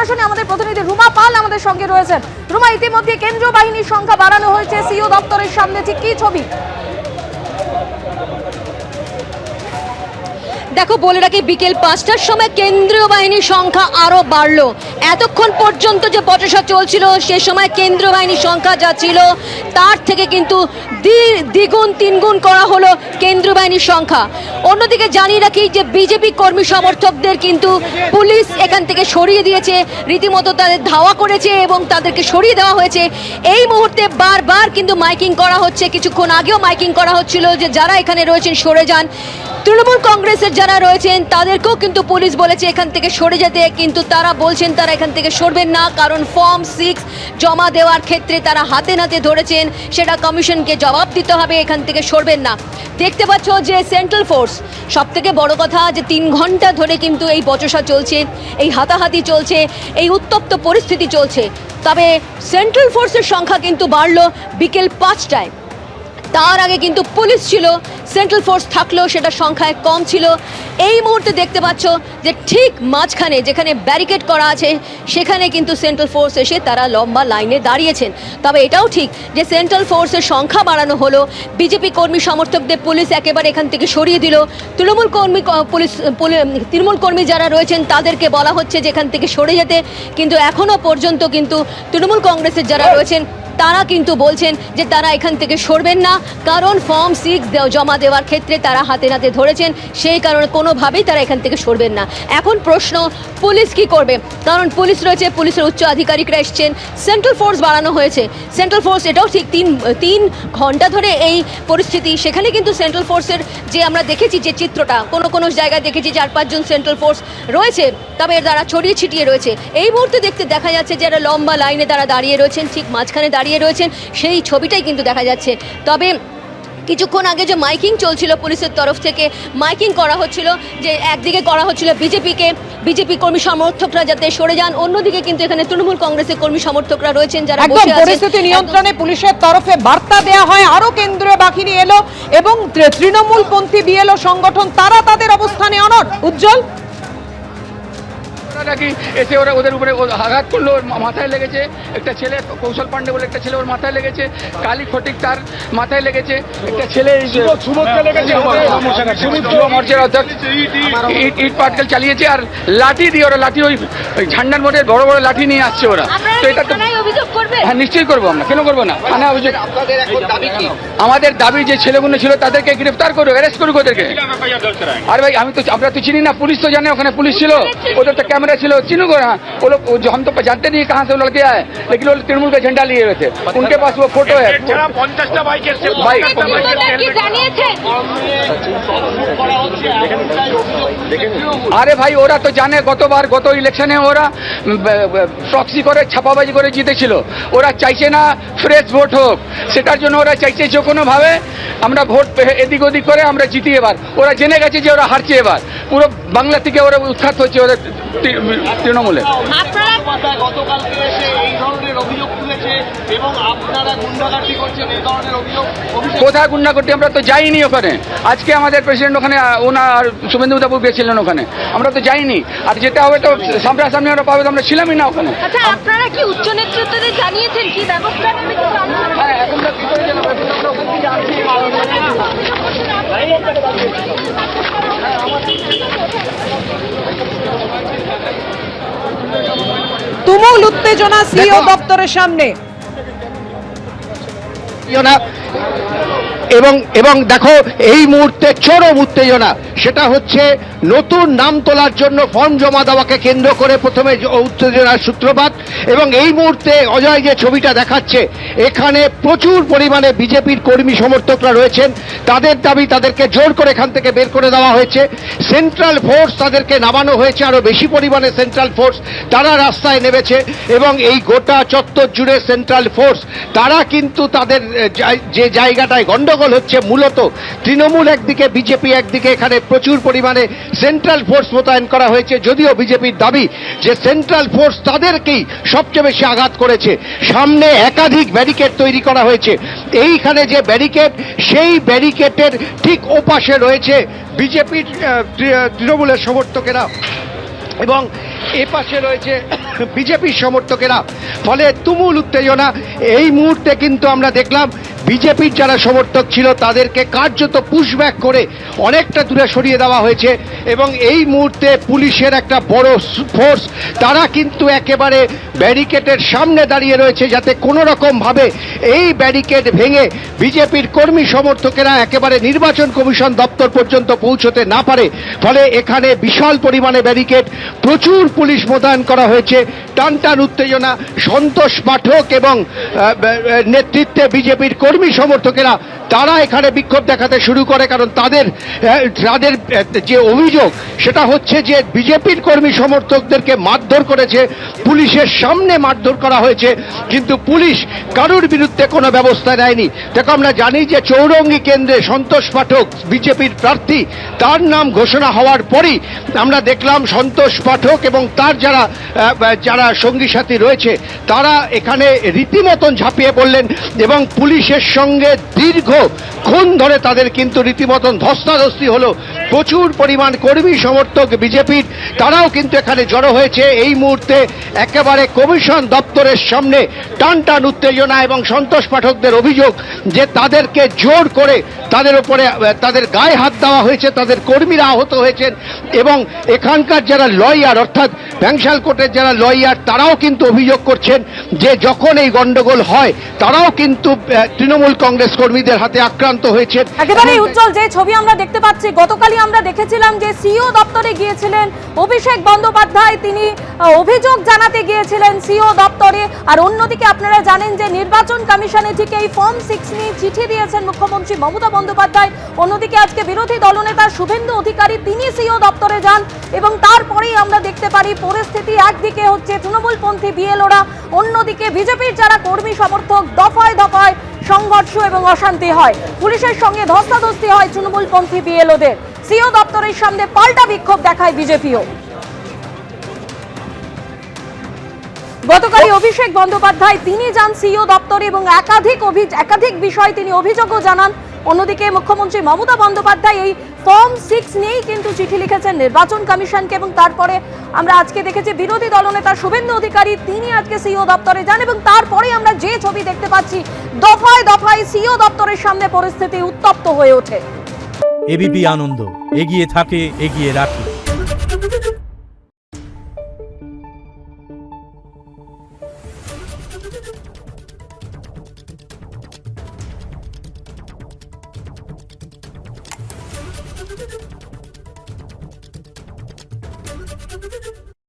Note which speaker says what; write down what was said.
Speaker 1: সরাসরি আমাদের প্রতিনিধি রুমা পাল আমাদের সঙ্গে রয়েছেন। রুমা, ইতিমধ্যে কেন্দ্রীয় বাহিনীর সংখ্যা বাড়ানো হয়েছে সিও দপ্তরের সামনে, ঠিক কি ছবি?
Speaker 2: দেখো, বলে রাখি বিকেল 5টার সময় কেন্দ্রীয় বাহিনীর সংখ্যা আরো বাড়লো। এতক্ষণ পর্যন্ত যে বচসা চলছিল সে সময় কেন্দ্রীয় বাহিনীর সংখ্যা যা ছিল তার থেকে কিন্তু দ্বিগুণ তিনগুণ করা হলো কেন্দ্রীয় বাহিনীর সংখ্যা। অন্যদিকে জানিয়ে রাখি যে বিজেপি কর্মী সমর্থকদের কিন্তু পুলিশ এখান থেকে সরিয়ে দিয়েছে, রীতিমতো তাদের ধাওয়া করেছে এবং তাদেরকে সরিয়ে দেওয়া হয়েছে। এই মুহূর্তে বারবার কিন্তু মাইকিং করা হচ্ছে, কিছুক্ষণ আগেও মাইকিং করা হচ্ছিল যে যারা এখানে রয়েছেন সরে যান। তৃণমূল কংগ্রেসের যারা রয়েছেন তাদেরকেও কিন্তু পুলিশ বলেছে এখান থেকে সরে যেতে, কিন্তু তারা বলছেন তারা এখান থেকে সরবেন না, কারণ ফর্ম 6 জমা দেওয়ার ক্ষেত্রে তারা হাতে নাতে ধরেছেন, সেটা কমিশনকে জবাব দিতে হবে, এখান থেকে সরবেন না। দেখতে পাচ্ছ যে সেন্ট্রাল ফোর্স, সব থেকে বড় কথা যে 3 ঘন্টা ধরে কিন্তু এই বচসা চলছে, এই হাতাহাতি চলছে, এই উত্তপ্ত পরিস্থিতি চলছে। তবে সেন্ট্রাল ফোর্সের সংখ্যা কিন্তু বাড়লো বিকেল 5টায়। তার আগে কিন্তু পুলিশ ছিল, সেন্ট্রাল ফোর্স থাকলেও সেটা সংখ্যায় কম ছিল। এই মুহূর্তে দেখতে পাচ্ছ যে ঠিক মাঝখানে যেখানে ব্যারিকেড করা আছে সেখানে কিন্তু সেন্ট্রাল ফোর্স এসে তারা লম্বা লাইনে দাঁড়িয়েছেন। তবে এটাও ঠিক যে সেন্ট্রাল ফোর্সের সংখ্যা বাড়ানো হলো, বিজেপি কর্মী সমর্থকদের পুলিশ একেবারে এখান থেকে সরিয়ে দিল। তৃণমূল কর্মী যারা রয়েছেন তাদেরকে বলা হচ্ছে যে এখান থেকে সরে যেতে, কিন্তু এখনও পর্যন্ত কিন্তু তৃণমূল কংগ্রেসের যারা রয়েছেন তারা কিন্তু বলছেন যে তারা এখান থেকে সরবেন না, কারণ ফর্ম 6 জমা দেওয়ার ক্ষেত্রে তারা হাতে নাতে ধরেছেন, সেই কারণে কোনোভাবেই তারা এখান থেকে সরবেন না। এখন প্রশ্ন পুলিশ কি করবে, কারণ পুলিশ রয়েছে, পুলিশের উচ্চ আধিকারিকরা এসছেন, সেন্ট্রাল ফোর্স বাড়ানো হয়েছে। সেন্ট্রাল ফোর্স এটাও ঠিক 3 ঘন্টা ধরে এই পরিস্থিতি, সেখানে কিন্তু সেন্ট্রাল ফোর্সের যে আমরা দেখেছি যে চিত্রটা, কোনো জায়গায় দেখেছি 4-5 জন সেন্ট্রাল ফোর্স রয়েছে, তবে তারা ছড়িয়ে ছিটিয়ে রয়েছে। এই মুহূর্তে দেখা যাচ্ছে যে লম্বা লাইনে তারা দাঁড়িয়ে রয়েছেন, ঠিক মাঝখানে দাঁড়িয়ে রয়েছেন, সেই ছবিটাই কিন্তু দেখা যাচ্ছে। তবে কিছুক্ষণ আগে যে মাইকিং চলছিল পুলিশের তরফ থেকে, মাইকিং করা হচ্ছিল যে একদিকে করা হচ্ছিল বিজেপি কর্মী সমর্থকরা যাতে সরে যান, অন্যদিকে কিন্তু এখানে তৃণমূল কংগ্রেসের কর্মী সমর্থকরা রয়েছেন যারা বসে আছেন।
Speaker 1: পরিস্থিতি নিয়ন্ত্রণে পুলিশের তরফে বার্তা দেওয়া হয়, আরো কেন্দ্রীয় বাহিনী এলো এবং তৃণমূলপন্থী বিএলও সংগঠন তারা তাদের অবস্থানে অনড়। উজ্জ্বল,
Speaker 3: নাকি এসে ওরা ওদের উপরে আঘাত করলো, ওর মাথায় লেগেছে, একটা ছেলে কৌশল পান্ডে বলে একটা ছেলে ওর মাথায় লেগেছে, কালী ফটিক তার মাথায় লেগেছে, একটা ছেলে মর্চের অধ্যক্ষ ইট পাটকেল চালিয়েছে, আর লাঠি দিয়ে ওরা ওই ঝান্ডার মোড়ে বড় বড় লাঠি নিয়ে আসছে ওরা। তো এটা তো হ্যাঁ নিশ্চয়ই করবো আমরা, কেন করবো না? থানায় অভিযোগ। আমাদের দাবি যে ছেলেগুলো ছিল তাদেরকে গ্রেফতার করুক, অ্যারেস্ট করুক ওদেরকে। আর ভাই আমরা তো চিনি না, পুলিশ তো জানে ওখানে পুলিশ ছিল, ওদের তো कैमरा ছিল, चिन्हू को वो लोग जो हम तो जानते नहीं कहाँ से वो लड़के आए, लेकिन वो तृणमूल का झंडा लिए हुए थे, उनके पास वो फोटो है। আরে ভাই ওরা তো জানে, গত ইলেকশনে ওরা প্রক্সি করে ছাপাবাজি করে জিতেছিল, ওরা চাইছে না ফ্রেশ ভোট হোক, সেটার জন্য ওরা চাইছে যে কোনোভাবে আমরা ভোট এদিক ওদিক করে আমরা জিতি। এবার ওরা জেনে গেছে যে ওরা হারছে, এবার পুরো বাংলা থেকে ওরা উৎখাত হচ্ছে ওদের তৃণমূলে। কোথায় গুন্ডাগর্দি? আমরা তো যাইনি ওখানে। আজকে আমাদের প্রেসিডেন্ট ওখানে ওনার শুভেন্দু বাবু গিয়েছিলেন ওখানে, আমরা তো যাইনি। আর যেটা হবে তো সামনাসামনি আমরা পাবো, আমরা ছিলামই না ওখানে।
Speaker 2: আচ্ছা, আপনারা কি উচ্চ নেতৃত্বদের জানিয়েছেন কি ব্যবস্থা?
Speaker 3: হ্যাঁ, এখন কি করে জানাবো?
Speaker 1: তুমুল উত্তেজনা সিও দপ্তরের সামনে
Speaker 4: এবং দেখো এই মুহূর্তে চরম উত্তেজনা, সেটা হচ্ছে নতুন নাম তোলার জন্য ফর্ম জমা দেওয়াকে কেন্দ্র করে প্রথমে উত্তেজনার সূত্রপাত। এবং এই মুহূর্তে অজয় যে ছবিটা দেখাচ্ছে, এখানে প্রচুর পরিমাণে বিজেপির কর্মী সমর্থকরা রয়েছেন, তাদের দাবি তাদেরকে জোর করে এখান থেকে বের করে দেওয়া হয়েছে। সেন্ট্রাল ফোর্স তাদেরকে নামানো হয়েছে, আরো বেশি পরিমাণে সেন্ট্রাল ফোর্স তারা রাস্তায় নেমেছে, এবং এই গোটা চত্বর জুড়ে সেন্ট্রাল ফোর্স তারা কিন্তু তাদের যে জায়গাটায় গন্ডগোল হচ্ছে, মূলত তৃণমূল একদিকে, বিজেপি একদিকে, এখানে প্রচুর পরিমাণে সেন্ট্রাল ফোর্স মোতায়েন করা হয়েছে। যদিও বিজেপির দাবি যে সেন্ট্রাল ফোর্স তাদেরকেই সবচেয়ে বেশি আঘাত করেছে। সামনে একাধিক ব্যারিকেড তৈরি করা হয়েছে। এইখানে যে ব্যারিকেড, সেই ব্যারিকেডের ঠিক ওপাশে রয়েছে বিজেপির তৃণমূলের সমর্থকেরা, এবং এ পাশে রয়েছে বিজেপির সমর্থকেরা, ফলে তুমুল উত্তেজনা। এই মুহূর্তে কিন্তু আমরা দেখলাম বিজেপির যারা সমর্থক ছিল তাদেরকে কার্যত পুশব্যাক করে অনেকটা দূরে সরিয়ে দেওয়া হয়েছে এবং এই মুহূর্তে পুলিশের একটা বড় ফোর্স তারা কিন্তু একেবারে ব্যারিকেডের সামনে দাঁড়িয়ে রয়েছে যাতে কোনো রকমভাবে এই ব্যারিকেড ভেঙে বিজেপির কর্মী সমর্থকেরা একেবারে নির্বাচন কমিশন দপ্তর পর্যন্ত পৌঁছতে না পারে। ফলে এখানে বিশাল পরিমাণে ব্যারিকেড, প্রচুর পুলিশ মোতায়েন করা হয়েছে। টানটান উত্তেজনা। সন্তোষ পাঠক এবং নেতৃত্বে বিজেপির কর্মী সমর্থকেরা তারা এখানে বিক্ষোভ দেখাতে শুরু করে, কারণ তাদের যে অভিযোগ সেটা হচ্ছে যে বিজেপির কর্মী সমর্থকদেরকে মারধর করেছে, পুলিশের সামনে মারধর করা হয়েছে, কিন্তু পুলিশ কারোর বিরুদ্ধে কোনো ব্যবস্থা নেয়নি। দেখো, আমরা জানি যে চৌরঙ্গি কেন্দ্রে সন্তোষ পাঠক বিজেপির প্রার্থী, তার নাম ঘোষণা হওয়ার পরই আমরা দেখলাম সন্তোষ পাঠক এবং তার যারা সঙ্গী সাথী রয়েছে তারা এখানে রীতিমতন ঝাঁপিয়ে পড়লেন এবং পুলিশের সঙ্গে দীর্ঘক্ষণ ধরে তাদের কিন্তু রীতিমতন ধস্তাধস্তি হলো। প্রচুর পরিমাণ কর্মী সমর্থক বিজেপির তারাও কিন্তু এখানে জড়ো হয়েছে। এই মুহূর্তে একেবারে কমিশন দপ্তরের সামনে টানটান উত্তেজনা এবং সন্তোষ পাঠকদের অভিযোগ যে তাদেরকে জোর করে তাদের উপরে তাদের গায়ে হাত দেওয়া হয়েছে, তাদের কর্মীরা আহত হয়েছেন এবং এখানকার যারা লয়ার অর্থাৎ ভ্যাংশাল কোর্টের যারা লয়ার তারাও কিন্তু অভিযোগ করছেন যে যখন এই গন্ডগোল হয় তারাও কিন্তু তৃণমূল কংগ্রেস কর্মীদের হাতে আক্রান্ত হয়েছে।
Speaker 5: একেবারে উজ্জ্বল যে ছবি আমরা দেখতে পাচ্ছি, গতকালই আমরা দেখেছিলাম যে সিইও দপ্তরে গিয়েছিলেন অভিষেক বন্দ্যোপাধ্যায়, তিনি অভিযোগ জানাতে গিয়েছিলেন সিইও দপ্তরে। আর অন্যদিকে আপনারা জানেন যে নির্বাচন কমিশনে ঠিক এই ফর্ম 6 নিয়ে চিঠি দিয়েছেন মুখ্যমন্ত্রী মমতা বন্দ্যোপাধ্যায়। অন্যদিকে আজকে বিরোধী দলনেতা শুভেন্দু অধিকারী তিনি সিইও দপ্তরে যান এবং তারপরেই আমরা দেখতে পারি পরিস্থিতি একদিকে হচ্ছে তৃণমূলপন্থী বিএলওরা, অন্যদিকে বিজেপির যারা কর্মী সমর্থক, দফায় দফায় সংঘর্ষ এবং অশান্তি হয়, পুলিশের সঙ্গে ধস্তাধস্তি হয় তৃণমূলপন্থী বিএলওদের। সিইও দপ্তরের সামনে পাল্টা বিক্ষোভ দেখায় বিজেপিও। গতকালই অভিষেক বন্দ্যোপাধ্যায় তিনি যান সিইও দপ্তরে এবং একাধিক বিষয় তিনি অভিযোগও জানান। অন্যদিকে মুখ্যমন্ত্রী মমতা বন্দ্যোপাধ্যায় এই ফর্ম 6 নিয়েই কিন্তু চিঠি লিখেছেন নির্বাচন কমিশনকে এবং তারপরে আমরা আজকে দেখেছি বিরোধী দলনেতা শুভেন্দু অধিকারী তিনি আজকে সিইও দপ্তরে যান এবং তারপরে আমরা যে ছবি দেখতে পাচ্ছি দফায় দফায় সিইও দপ্তরের সামনে পরিস্থিতি উত্তপ্ত হয়ে ওঠে।
Speaker 6: এবিপি আনন্দ এগিয়ে থাকে, এগিয়ে রাখে।